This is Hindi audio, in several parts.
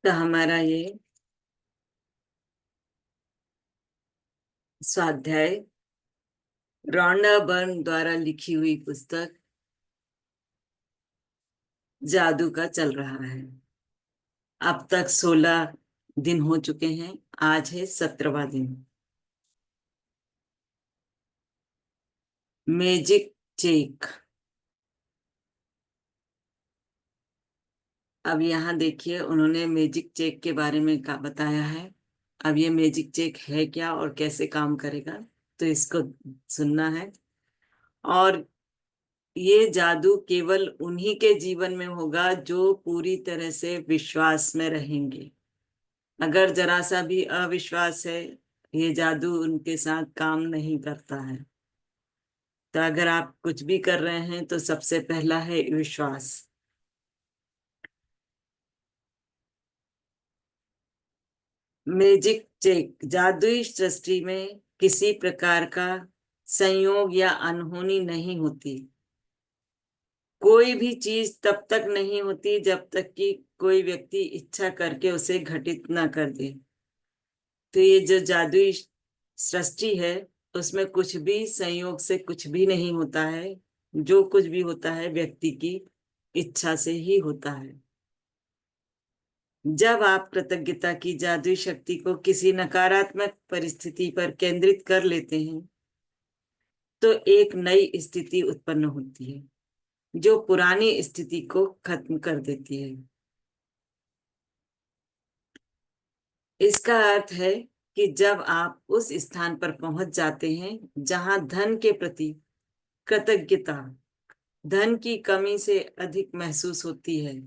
तो हमारा ये स्वाध्याय रॉन्डा बर्न द्वारा लिखी हुई पुस्तक जादू का चल रहा है। अब तक 16 दिन हो चुके हैं। आज है 17वां दिन। Magic check. अब यहाँ देखिए, उन्होंने मैजिक चेक के बारे में का बताया है। अब ये मैजिक चेक है क्या और कैसे काम करेगा, तो इसको सुनना है। और ये जादू केवल उन्हीं के जीवन में होगा जो पूरी तरह से विश्वास में रहेंगे। अगर जरा सा भी अविश्वास है, ये जादू उनके साथ काम नहीं करता है। तो अगर आप कुछ भी कर रहे हैं तो सबसे पहला है विश्वास। मैजिक चेक जादुई सृष्टि में किसी प्रकार का संयोग या अनहोनी नहीं होती। कोई भी चीज तब तक नहीं होती जब तक कि कोई व्यक्ति इच्छा करके उसे घटित ना कर दे। तो ये जो जादुई सृष्टि है, उसमें कुछ भी संयोग से कुछ भी नहीं होता है। जो कुछ भी होता है व्यक्ति की इच्छा से ही होता है। जब आप कृतज्ञता की जादुई शक्ति को किसी नकारात्मक परिस्थिति पर केंद्रित कर लेते हैं, तो एक नई स्थिति उत्पन्न होती है जो पुरानी स्थिति को खत्म कर देती है। इसका अर्थ है कि जब आप उस स्थान पर पहुंच जाते हैं जहां धन के प्रति कृतज्ञता धन की कमी से अधिक महसूस होती है,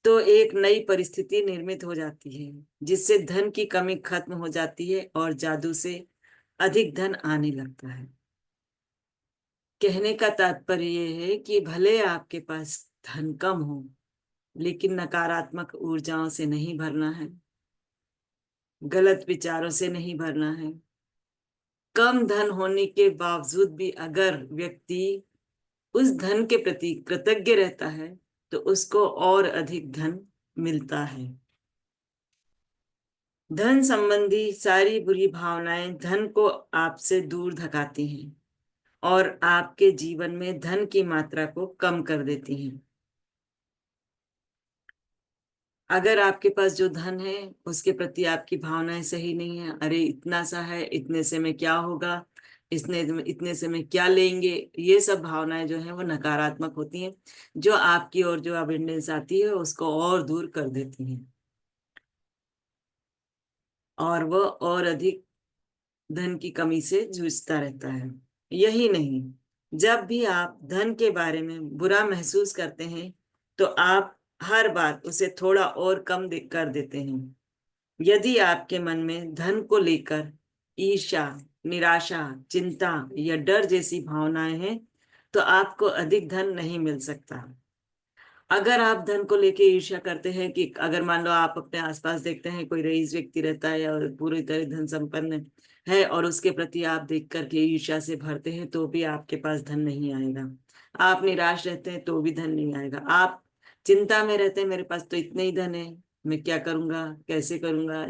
तो एक नई परिस्थिति निर्मित हो जाती है जिससे धन की कमी खत्म हो जाती है और जादू से अधिक धन आने लगता है। कहने का तात्पर्य यह है कि भले आपके पास धन कम हो, लेकिन नकारात्मक ऊर्जाओं से नहीं भरना है, गलत विचारों से नहीं भरना है। कम धन होने के बावजूद भी अगर व्यक्ति उस धन के प्रति कृतज्ञ रहता है, तो उसको और अधिक धन मिलता है। धन संबंधी सारी बुरी भावनाएं धन को आपसे दूर धकाती हैं और आपके जीवन में धन की मात्रा को कम कर देती हैं। अगर आपके पास जो धन है उसके प्रति आपकी भावनाएं सही नहीं है, अरे इतना सा है, इतने से में क्या होगा, इसने इतने से में क्या लेंगे, ये सब भावनाएं जो है वो नकारात्मक होती हैं, जो आपकी ओर जो अबंडेंस आती है उसको और दूर कर देती हैं और वो और अधिक धन की कमी से जूझता रहता है। यही नहीं, जब भी आप धन के बारे में बुरा महसूस करते हैं, तो आप हर बार उसे थोड़ा और कम कर देते हैं। यदि आपके मन में धन को लेकर ईर्ष्या, निराशा, चिंता या डर जैसी भावनाएं हैं, तो आपको अधिक धन नहीं मिल सकता। अगर आप धन को लेके ईर्ष्या करते हैं, कि अगर मान लो आप अपने आसपास देखते हैं कोई रईस व्यक्ति रहता है और पूरी तरह धन संपन्न है और उसके प्रति आप देख करके ईर्ष्या से भरते हैं, तो भी आपके पास धन नहीं आएगा। आप निराश रहते हैं तो भी धन नहीं आएगा। आप चिंता में रहते हैं, मेरे पास तो इतने ही धन है, मैं क्या करूंगा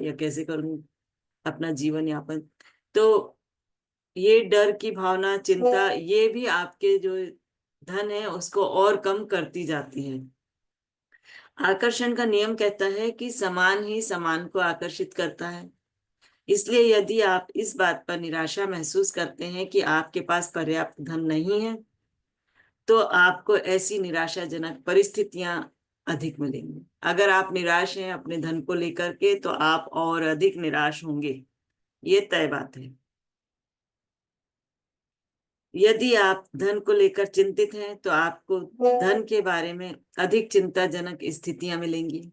या कैसे करूंगा अपना जीवन यापन। तो ये डर की भावना, चिंता, ये भी आपके जो धन है उसको और कम करती जाती है। आकर्षण का नियम कहता है कि समान ही समान को आकर्षित करता है। इसलिए यदि आप इस बात पर निराशा महसूस करते हैं कि आपके पास पर्याप्त धन नहीं है, तो आपको ऐसी निराशाजनक परिस्थितियां अधिक मिलेंगी। अगर आप निराश हैं अपने धन को लेकर के, तो आप और अधिक निराश होंगे, ये तय बात है। यदि आप धन को लेकर चिंतित हैं, तो आपको धन के बारे में अधिक चिंताजनक स्थितियां मिलेंगी।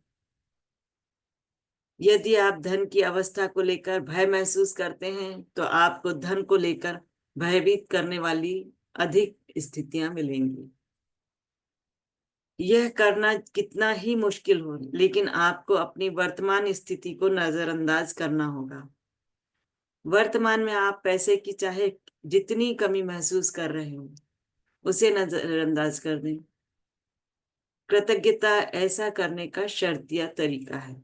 यदि आप धन की अवस्था को लेकर भय महसूस करते हैं, तो आपको धन को लेकर भयभीत करने वाली अधिक स्थितियां मिलेंगी। यह करना कितना ही मुश्किल हो, लेकिन आपको अपनी वर्तमान स्थिति को नजरअंदाज करना होगा। वर्तमान में आप पैसे की चाहे जितनी कमी महसूस कर रहे हो, उसे नजरअंदाज कर दें। कृतज्ञता ऐसा करने का शर्तिया तरीका है।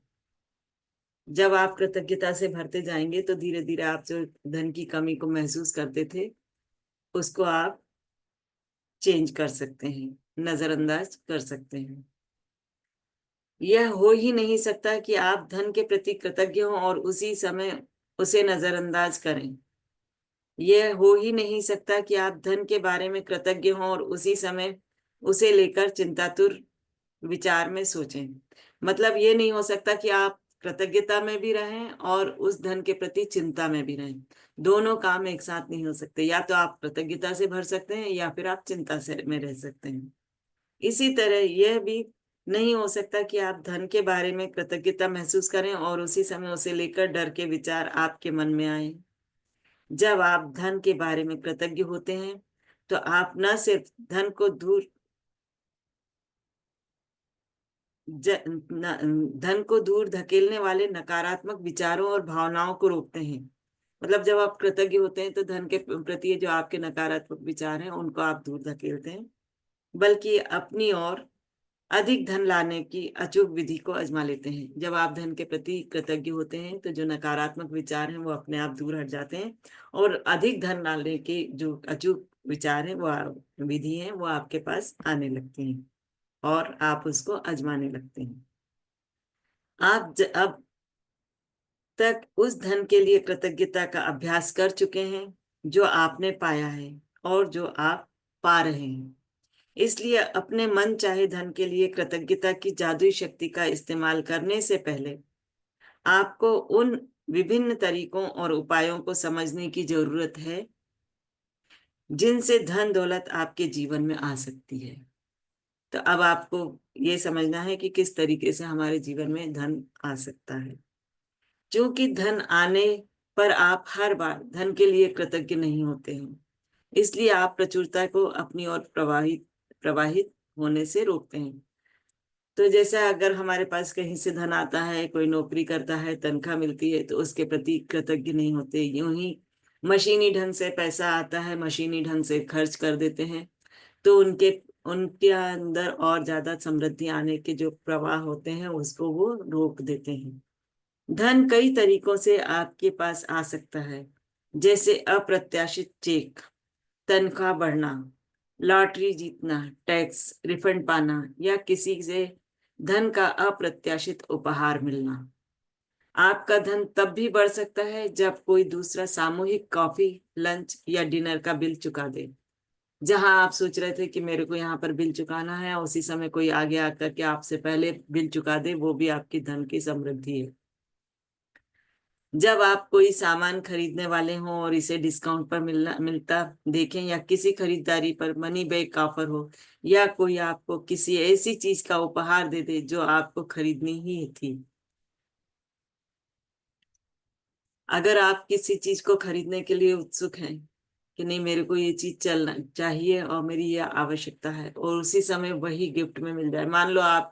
जब आप कृतज्ञता से भरते जाएंगे तो धीरे धीरे आप जो धन की कमी को महसूस करते थे उसको आप चेंज कर सकते हैं, नजरअंदाज कर सकते हैं। यह हो ही नहीं सकता कि आप धन के प्रति कृतज्ञ हों और उसी समय उसे नजरअंदाज करें। यह हो ही नहीं सकता कि आप धन के बारे में कृतज्ञ हों और उसी समय उसे लेकर चिंतातुर विचार में सोचें। मतलब ये नहीं हो सकता कि आप कृतज्ञता में भी रहें और उस धन के प्रति चिंता में भी रहें। दोनों काम एक साथ नहीं हो सकते। या तो आप कृतज्ञता से भर सकते हैं या फिर आप चिंता से में रह सकते हैं। इसी तरह यह भी नहीं हो सकता कि आप धन के बारे में कृतज्ञता महसूस करें और उसी समय उसे लेकर डर के विचार आपके मन में आए। जब आप धन के बारे में कृतज्ञ होते हैं तो आप न सिर्फ धन को दूर धकेलने वाले नकारात्मक विचारों और भावनाओं को रोकते हैं। मतलब जब आप कृतज्ञ होते हैं तो धन के प्रति जो आपके नकारात्मक विचार हैं उनको आप दूर धकेलते हैं, बल्कि अपनी ओर अधिक धन लाने की अचूक विधि को आजमा लेते हैं। जब आप धन के प्रति कृतज्ञ होते हैं तो जो नकारात्मक विचार हैं वो अपने आप दूर हट जाते हैं और अधिक धन लाने की जो अचूक विचार है वो विधि है वो आपके पास आने लगती हैं और आप उसको आजमाने लगते हैं। अब तक उस धन के लिए कृतज्ञता का अभ्यास कर चुके हैं जो आपने पाया है और जो आप पा रहे हैं। इसलिए अपने मन चाहे धन के लिए कृतज्ञता की जादुई शक्ति का इस्तेमाल करने से पहले आपको उन विभिन्न तरीकों और उपायों को समझने की जरूरत है जिनसे धन दौलत आपके जीवन में आ सकती है। तो अब आपको ये समझना है कि किस तरीके से हमारे जीवन में धन आ सकता है। क्योंकि धन आने पर आप हर बार धन के लिए कृतज्ञ नहीं होते हैं, इसलिए आप प्रचुरता को अपनी ओर प्रवाहित प्रवाहित होने से रोकते हैं। तो जैसा अगर हमारे पास कहीं से धन आता है, कोई नौकरी करता है, तनख्वाह मिलती है, तो उसके प्रति कृतज्ञ नहीं होते। यूं ही मशीनी ढंग से पैसा आता है, मशीनी ढंग से खर्च कर देते हैं, तो उनके उनके अंदर और ज्यादा समृद्धि आने के जो प्रवाह होते हैं उसको वो रोक देते हैं। धन कई तरीकों से आपके पास आ सकता है, जैसे अप्रत्याशित चेक, तनख्वाह बढ़ना, लॉटरी जीतना, टैक्स रिफंड पाना या किसी से धन का अप्रत्याशित उपहार मिलना। आपका धन तब भी बढ़ सकता है जब कोई दूसरा सामूहिक कॉफी, लंच या डिनर का बिल चुका दे। जहां आप सोच रहे थे कि मेरे को यहाँ पर बिल चुकाना है, उसी समय कोई आगे आकर के आपसे पहले बिल चुका दे, वो भी आपकी धन की समृद्धि है। जब आप कोई सामान खरीदने वाले हों और इसे डिस्काउंट पर मिलता देखें, या किसी खरीदारी पर मनी बैक ऑफर हो, या कोई आपको किसी ऐसी चीज का उपहार दे दे जो आपको खरीदनी ही थी। अगर आप किसी चीज को खरीदने के लिए उत्सुक हैं कि नहीं मेरे को ये चीज चलना चाहिए और मेरी ये आवश्यकता है, और उसी समय वही गिफ्ट में मिल जाए। मान लो आप,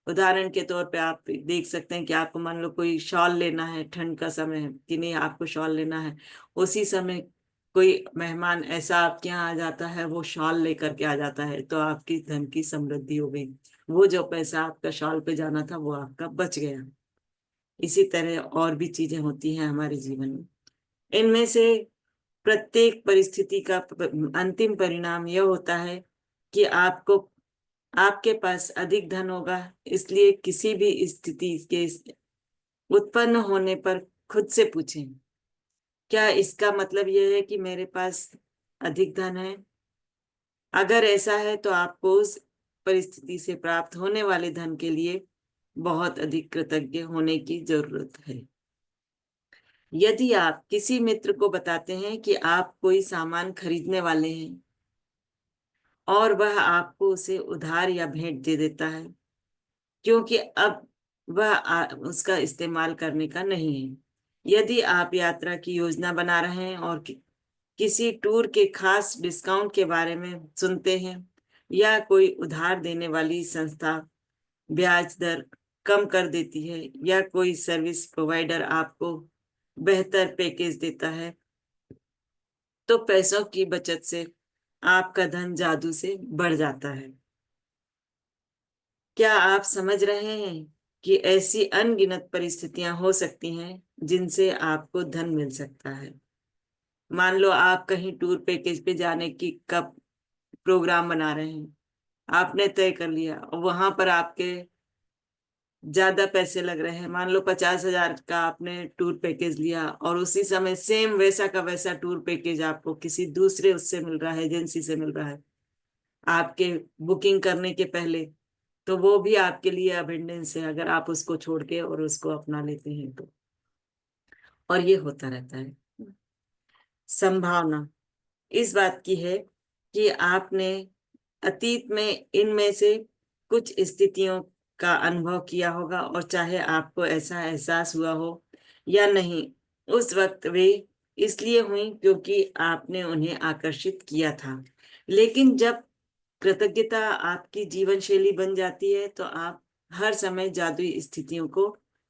उदाहरण के तौर पे आप देख सकते हैं कि आपको मान लो कोई शॉल लेना है, ठंड का समय है कि नहीं आपको शॉल लेना है, उसी समय कोई मेहमान ऐसा आपके यहाँ आ जाता है, वो शॉल लेकर के आ जाता है, तो आपकी धन की समृद्धि हो गई। वो जो पैसा आपका शॉल पे जाना था वो आपका बच गया। इसी तरह और भी चीजें होती हैं हमारे जीवन में। इनमें से प्रत्येक परिस्थिति का अंतिम परिणाम यह होता है कि आपके पास अधिक धन होगा। इसलिए किसी भी स्थिति के उत्पन्न होने पर खुद से पूछें, क्या इसका मतलब यह है कि मेरे पास अधिक धन है? अगर ऐसा है तो आपको उस परिस्थिति से प्राप्त होने वाले धन के लिए बहुत अधिक कृतज्ञ होने की जरूरत है। यदि आप किसी मित्र को बताते हैं कि आप कोई सामान खरीदने वाले हैं और वह आपको उसे उधार या भेंट दे देता है, क्योंकि अब वह उसका इस्तेमाल करने का नहीं है। यदि आप यात्रा की योजना बना रहे हैं और किसी टूर के खास डिस्काउंट के बारे में सुनते हैं, या कोई उधार देने वाली संस्था ब्याज दर कम कर देती है, या कोई सर्विस प्रोवाइडर आपको बेहतर पैकेज देता है, तो पैसों की बचत से आपका धन जादू से बढ़ जाता है। क्या आप समझ रहे हैं कि ऐसी अनगिनत परिस्थितियां हो सकती हैं जिनसे आपको धन मिल सकता है। मान लो आप कहीं टूर पैकेज पे जाने की कब प्रोग्राम बना रहे हैं, आपने तय कर लिया और वहां पर आपके ज्यादा पैसे लग रहे हैं। मान लो 50,000 का आपने टूर पैकेज लिया और उसी समय सेम वैसा का वैसा टूर पैकेज आपको किसी दूसरे उससे मिल रहा है, एजेंसी से मिल रहा है आपके बुकिंग करने के पहले, तो वो भी आपके लिए अबेंडेंस है अगर आप उसको छोड़ के और उसको अपना लेते हैं तो। और ये होता रहता है। संभावना इस बात की है कि आपने अतीत में इनमें से कुछ स्थितियों का अनुभव किया होगा, और चाहे आपको ऐसा एहसास हुआ हो या नहीं, उस वक्त वे इसलिए हुई क्योंकि आपने उन्हें आकर्षित किया था। लेकिन जब कृतज्ञता आपकी जीवन शैली बन जाती है तो आप हर समय जादुई स्थितियों को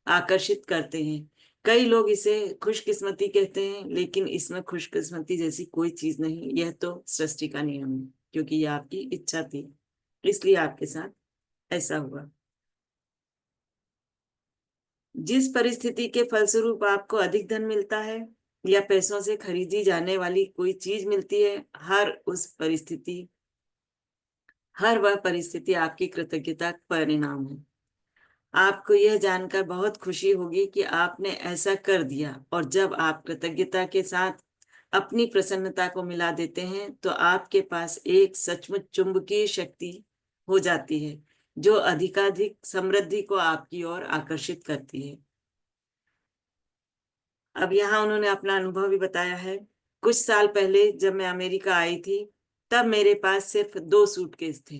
आकर्षित करते हैं। कई लोग इसे खुशकिस्मती कहते हैं, लेकिन इसमें खुशकिस्मती जैसी कोई चीज नहीं, यह तो सृष्टि का नियम है, क्योंकि यह आपकी इच्छा थी, इसलिए आपके साथ ऐसा हुआ। जिस परिस्थिति के फलस्वरूप आपको अधिक धन मिलता है या पैसों से खरीदी जाने वाली कोई चीज मिलती है, हर वह परिस्थिति आपकी कृतज्ञता का परिणाम है। आपको यह जानकर बहुत खुशी होगी कि आपने ऐसा कर दिया, और जब आप कृतज्ञता के साथ अपनी प्रसन्नता को मिला देते हैं तो आपके पास एक सचमुच चुंबकीय शक्ति हो जाती है जो अधिकाधिक समृद्धि को आपकी ओर आकर्षित करती है। अब यहाँ उन्होंने अपना अनुभव भी बताया है। कुछ साल पहले जब मैं अमेरिका आई थी, तब मेरे पास सिर्फ 2 सूटकेस थे।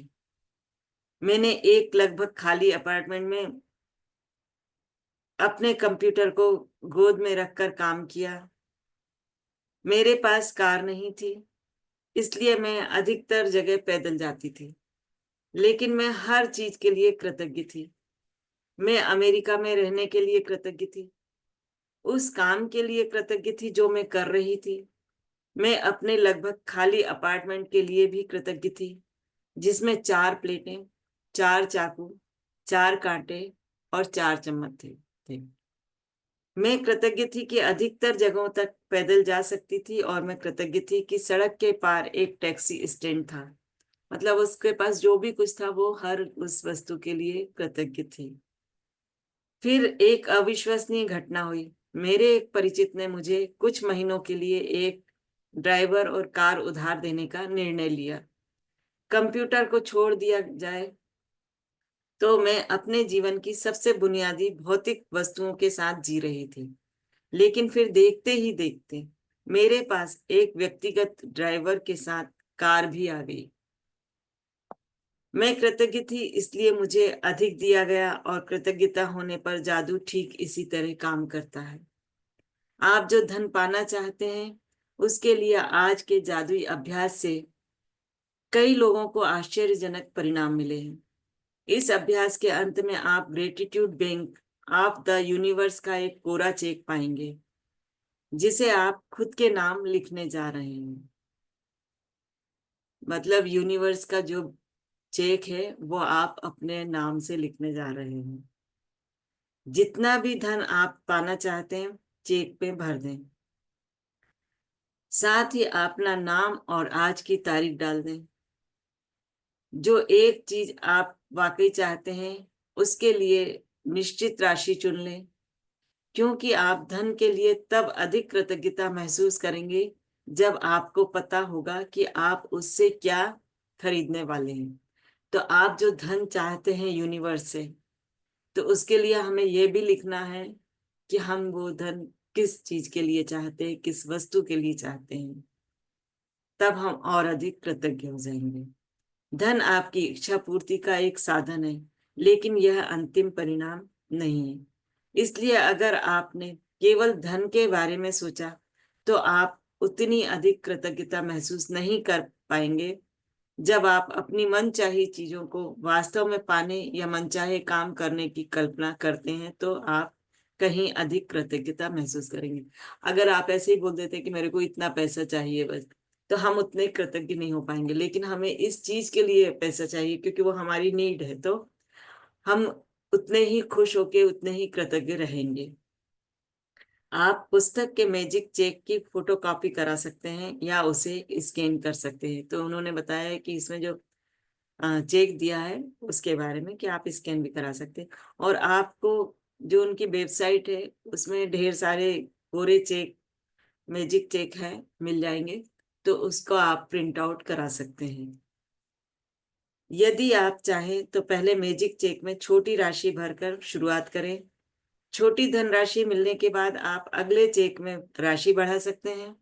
मैंने एक लगभग खाली अपार्टमेंट में अपने कंप्यूटर को गोद में रखकर काम किया। मेरे पास कार नहीं थी, इसलिए मैं अधिकतर जगह पैदल जाती थी, लेकिन मैं हर चीज के लिए कृतज्ञ थी। मैं अमेरिका में रहने के लिए कृतज्ञ थी, उस काम के लिए कृतज्ञ थी जो मैं कर रही थी। मैं अपने लगभग खाली अपार्टमेंट के लिए भी कृतज्ञ थी, जिसमें 4 प्लेटें, 4 चाकू, 4 कांटे और 4 चम्मच थे। मैं कृतज्ञ थी कि अधिकतर जगहों तक पैदल जा सकती थी, और मैं कृतज्ञ थी कि सड़क के पार एक टैक्सी स्टैंड था। मतलब उसके पास जो भी कुछ था वो हर उस वस्तु के लिए कृतज्ञ थी। फिर एक अविश्वसनीय घटना हुई। मेरे एक परिचित ने मुझे कुछ महीनों के लिए एक ड्राइवर और कार उधार देने का निर्णय लिया। कंप्यूटर को छोड़ दिया जाए तो मैं अपने जीवन की सबसे बुनियादी भौतिक वस्तुओं के साथ जी रही थी, लेकिन फिर देखते ही देखते मेरे पास एक व्यक्तिगत ड्राइवर के साथ कार भी आ गई। मैं कृतज्ञ थी इसलिए मुझे अधिक दिया गया, और कृतज्ञता होने पर जादू ठीक इसी तरह काम करता है। आप जो धन पाना चाहते हैं उसके लिए आज के जादुई अभ्यास से कई लोगों को आश्चर्यजनक परिणाम मिले हैं। इस अभ्यास के अंत में आप gratitude bank of the universe का एक कोरा चेक पाएंगे, जिसे आप खुद के नाम लिखने जा रहे हैं। मतलब यूनिवर्स का जो चेक है वो आप अपने नाम से लिखने जा रहे हैं। जितना भी धन आप पाना चाहते हैं चेक पे भर दें, साथ ही अपना नाम और आज की तारीख डाल दें। जो एक चीज आप वाकई चाहते हैं उसके लिए निश्चित राशि चुन लें, क्योंकि आप धन के लिए तब अधिक कृतज्ञता महसूस करेंगे जब आपको पता होगा कि आप उससे क्या खरीदने वाले हैं। तो आप जो धन चाहते हैं यूनिवर्स से, तो उसके लिए हमें यह भी लिखना है कि हम वो धन किस चीज के लिए चाहते हैं, किस वस्तु के लिए चाहते हैं। तब हम और अधिक कृतज्ञ हो जाएंगे। धन आपकी इच्छा पूर्ति का एक साधन है, लेकिन यह अंतिम परिणाम नहीं है। इसलिए अगर आपने केवल धन के बारे में सोचा तो आप उतनी अधिक कृतज्ञता महसूस नहीं कर पाएंगे। जब आप अपनी मनचाही चीजों को वास्तव में पाने या मनचाहे काम करने की कल्पना करते हैं तो आप कहीं अधिक कृतज्ञता महसूस करेंगे। अगर आप ऐसे ही बोल देते कि मेरे को इतना पैसा चाहिए बस, तो हम उतने कृतज्ञ नहीं हो पाएंगे। लेकिन हमें इस चीज के लिए पैसा चाहिए क्योंकि वो हमारी नीड है, तो हम उतने ही खुश होके उतने ही कृतज्ञ रहेंगे। आप पुस्तक के मैजिक चेक की फोटो कॉपी करा सकते हैं या उसे स्कैन कर सकते हैं। तो उन्होंने बताया है कि इसमें जो चेक दिया है उसके बारे में कि आप स्कैन भी करा सकते हैं, और आपको जो उनकी वेबसाइट है उसमें ढेर सारे कोरे चेक, मैजिक चेक है, मिल जाएंगे, तो उसको आप प्रिंट आउट करा सकते हैं। यदि आप चाहें तो पहले मैजिक चेक में छोटी राशि भरकर शुरुआत करें। छोटी धनराशि मिलने के बाद आप अगले चेक में राशि बढ़ा सकते हैं।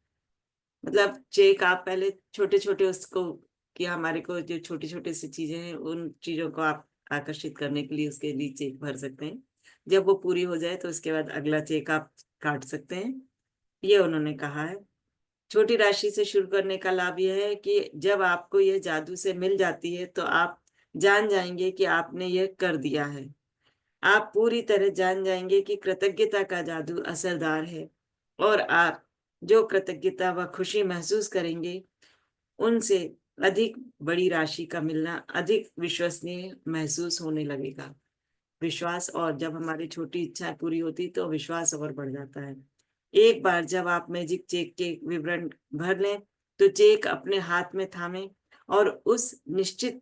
मतलब चेक आप पहले छोटे छोटे उसको, कि हमारे को जो छोटी छोटी सी चीजें हैं उन चीजों को आप आकर्षित करने के लिए उसके लिए चेक भर सकते हैं। जब वो पूरी हो जाए तो उसके बाद अगला चेक आप काट सकते हैं, ये उन्होंने कहा है। छोटी राशि से शुरू करने का लाभ यह है कि जब आपको यह जादू से मिल जाती है तो आप जान जाएंगे कि आपने यह कर दिया है। आप पूरी तरह जान जाएंगे कि कृतज्ञता का जादू असरदार है, और आप जो कृतज्ञता व खुशी महसूस करेंगे उनसे अधिक बड़ी राशि का मिलना अधिक विश्वसनीय महसूस होने लगेगा। विश्वास, और जब हमारी छोटी इच्छाएं पूरी होती तो विश्वास और बढ़ जाता है। एक बार जब आप मैजिक चेक के विवरण भर लें तो चेक अपने हाथ में थामें और उस निश्चित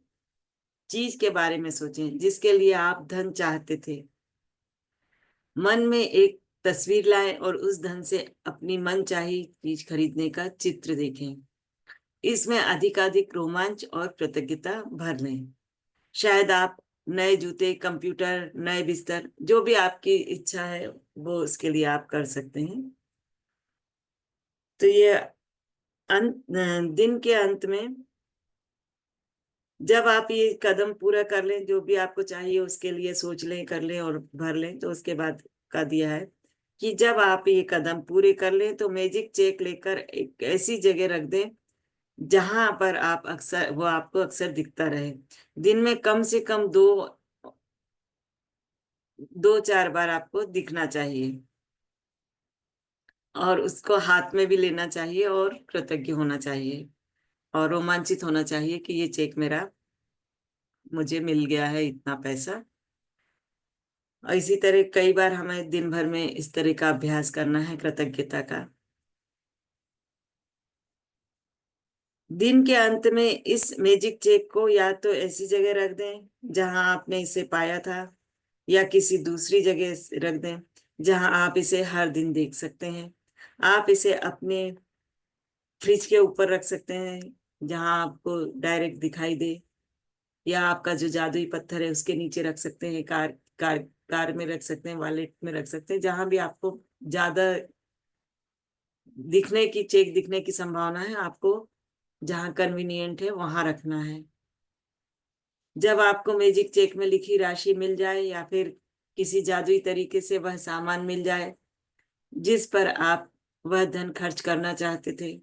चीज के बारे में सोचें जिसके लिए आप धन चाहते थे। मन में एक तस्वीर लाएं और उस धन से अपनी मनचाही चीज खरीदने का चित्र देखें। इसमें अधिकाधिक रोमांच और कृतज्ञता भर लें। शायद आप नए जूते, कंप्यूटर, नए बिस्तर, जो भी आपकी इच्छा है वो उसके लिए आप कर सकते हैं। तो ये दिन के अंत में जब आप ये कदम पूरा कर लें, जो भी आपको चाहिए उसके लिए सोच लें, कर लें और भर लें, तो उसके बाद का दिया है कि जब आप ये कदम पूरे कर लें तो मैजिक चेक लेकर एक ऐसी जगह रख दें जहां पर आप अक्सर, वो आपको अक्सर दिखता रहे। दिन में कम से कम दो चार बार आपको दिखना चाहिए, और उसको हाथ में भी लेना चाहिए और कृतज्ञ होना चाहिए और रोमांचित होना चाहिए कि ये चेक मेरा, मुझे मिल गया है इतना पैसा। और इसी तरह कई बार हमें दिन भर में इस तरह का अभ्यास करना है कृतज्ञता का। दिन के अंत में इस मैजिक चेक को या तो ऐसी जगह रख दें जहां आपने इसे पाया था, या किसी दूसरी जगह रख दें जहां आप इसे हर दिन देख सकते हैं। आप इसे अपने फ्रिज के ऊपर रख सकते हैं जहां आपको डायरेक्ट दिखाई दे, या आपका जो जादुई पत्थर है उसके नीचे रख सकते हैं, कार कार में रख सकते हैं, वॉलेट में रख सकते हैं, जहां भी आपको ज्यादा दिखने की, चेक दिखने की संभावना है, आपको जहां कन्वीनियंट है वहां रखना है। जब आपको मैजिक चेक में लिखी राशि मिल जाए या फिर किसी जादुई तरीके से वह सामान मिल जाए जिस पर आप वह धन खर्च करना चाहते थे,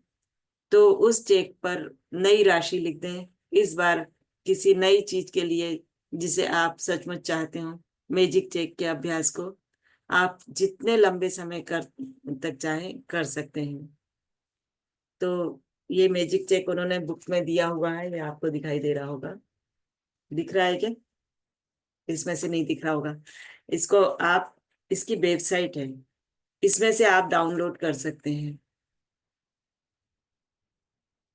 तो उस चेक पर नई राशि लिख दें, इस बार किसी नई चीज के लिए जिसे आप सचमुच चाहते हो। मैजिक चेक के अभ्यास को आप जितने लंबे समय तक चाहें कर सकते हैं। तो ये मैजिक चेक उन्होंने बुक में दिया हुआ है, ये आपको दिखाई दे रहा होगा, दिख रहा है क्या? इसमें से नहीं दिख रहा होगा। इसको आप, इसकी वेबसाइट है, इसमें से आप डाउनलोड कर सकते हैं।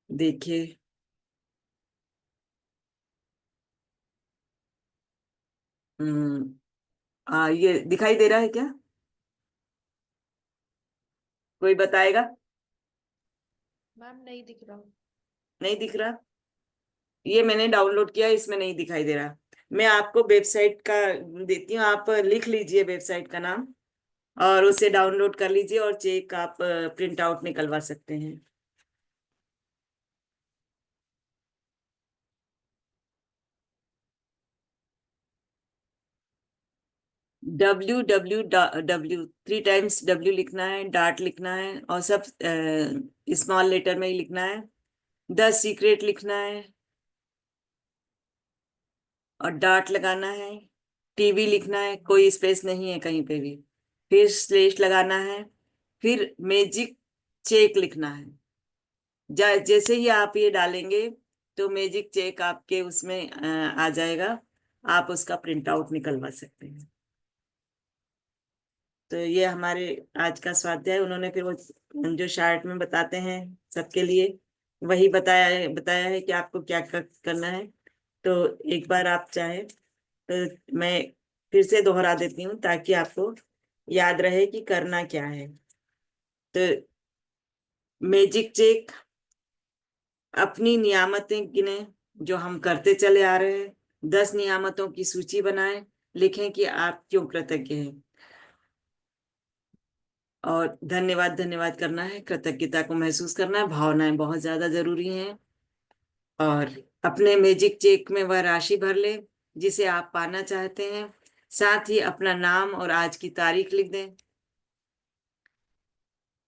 देखिए, ये दिखाई दे रहा है क्या? कोई बताएगा? मैम नहीं दिख रहा। नहीं दिख रहा? ये मैंने डाउनलोड किया, इसमें नहीं दिखाई दे रहा। मैं आपको वेबसाइट का देती हूँ, आप लिख लीजिए वेबसाइट का नाम और उसे डाउनलोड कर लीजिए और चेक आप प्रिंट आउट निकलवा सकते हैं। WWW, 3 टाइम्स W लिखना है, डाट लिखना है, और सब स्मॉल लेटर में ही लिखना है। द सीक्रेट लिखना है और डाट लगाना है। टीवी लिखना है, कोई स्पेस नहीं है कहीं पे भी। फिर स्लेश लगाना है, फिर मैजिक चेक लिखना है। जैसे ही आप ये डालेंगे तो मैजिक चेक आपके उसमें आ जाएगा, आप उसका प्रिंट आउट निकलवा सकते हैं। तो ये हमारे आज का स्वाध्याय, उन्होंने फिर वो जो शार्ट में बताते हैं सबके लिए वही बताया है कि आपको क्या करना है। तो एक बार आप चाहे तो मैं फिर से दोहरा देती हूँ ताकि आपको याद रहे कि करना क्या है। तो मैजिक चेक, अपनी नियामतें गिने जो हम करते चले आ रहे हैं, 10 नियामतों की सूची बनाएं, लिखें कि आप क्यों कृतज्ञ हैं। और धन्यवाद धन्यवाद करना है, कृतज्ञता को महसूस करना है, भावनाएं बहुत ज्यादा जरूरी हैं। और अपने मैजिक चेक में वह राशि भर ले जिसे आप पाना चाहते हैं, साथ ही अपना नाम और आज की तारीख लिख दें।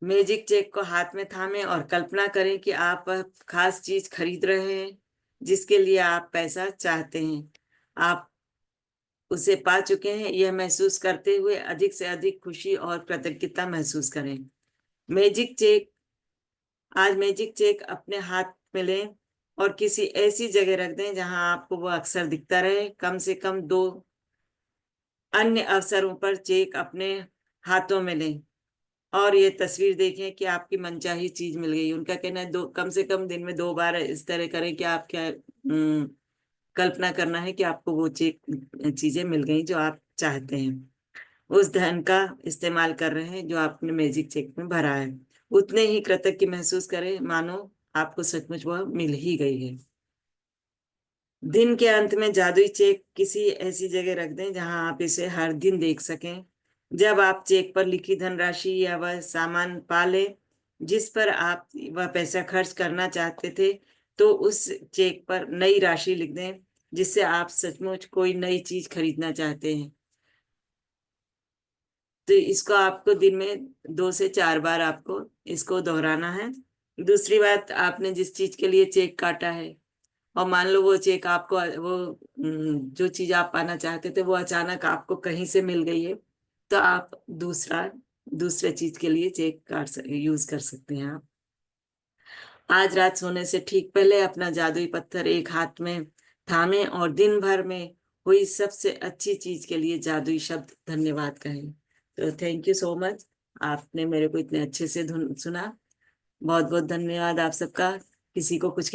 मैजिक चेक को हाथ में थामें और कल्पना करें कि आप वह खास चीज खरीद रहे हैं जिसके लिए आप पैसा चाहते हैं। आप उसे पा चुके हैं, यह महसूस करते हुए अधिक से अधिक खुशी और कृतज्ञता महसूस करें। मैजिक चेक, आज मैजिक चेक अपने हाथ में लें और किसी ऐसी जगह रख दें जहां आपको वो अक्सर दिखता रहे। कम से कम 2 अन्य अवसरों पर चेक अपने हाथों में लें और ये तस्वीर देखें कि आपकी मनचाही चीज मिल गई। उनका कहना है कम से कम दिन में 2 बार इस तरह करें कि आप क्या कल्पना करना है कि आपको वो चीजें मिल गई जो आप चाहते हैं। उस धन का इस्तेमाल कर रहे हैं जो आपने मैजिक चेक में भरा है। उतने ही कृतज्ञ महसूस करें मानो आपको सचमुच वह मिल ही गई है। दिन के अंत में जादुई चेक किसी ऐसी जगह रख दें जहां आप इसे हर दिन देख सकें। जब आप चेक पर लिखी धनराशि या वह सामान पा ले जिस पर आप वह पैसा खर्च करना चाहते थे, तो उस चेक पर नई राशि लिख दें जिससे आप सचमुच कोई नई चीज खरीदना चाहते हैं। तो इसको आपको दिन में 2 से 4 बार आपको इसको दोहराना है। दूसरी बात, आपने जिस चीज के लिए चेक काटा है और मान लो वो चेक आपको वो जो चीज आप पाना चाहते थे वो अचानक आपको कहीं से मिल गई है, तो आप दूसरे चीज के लिए चेक यूज कर सकते हैं। आप आज रात सोने से ठीक पहले अपना जादुई पत्थर एक हाथ में थामें और दिन भर में हुई सबसे अच्छी चीज के लिए जादुई शब्द धन्यवाद कहें। तो थैंक यू सो मच, आपने मेरे को इतने अच्छे से सुना। बहुत बहुत धन्यवाद आप सबका। किसी को कुछ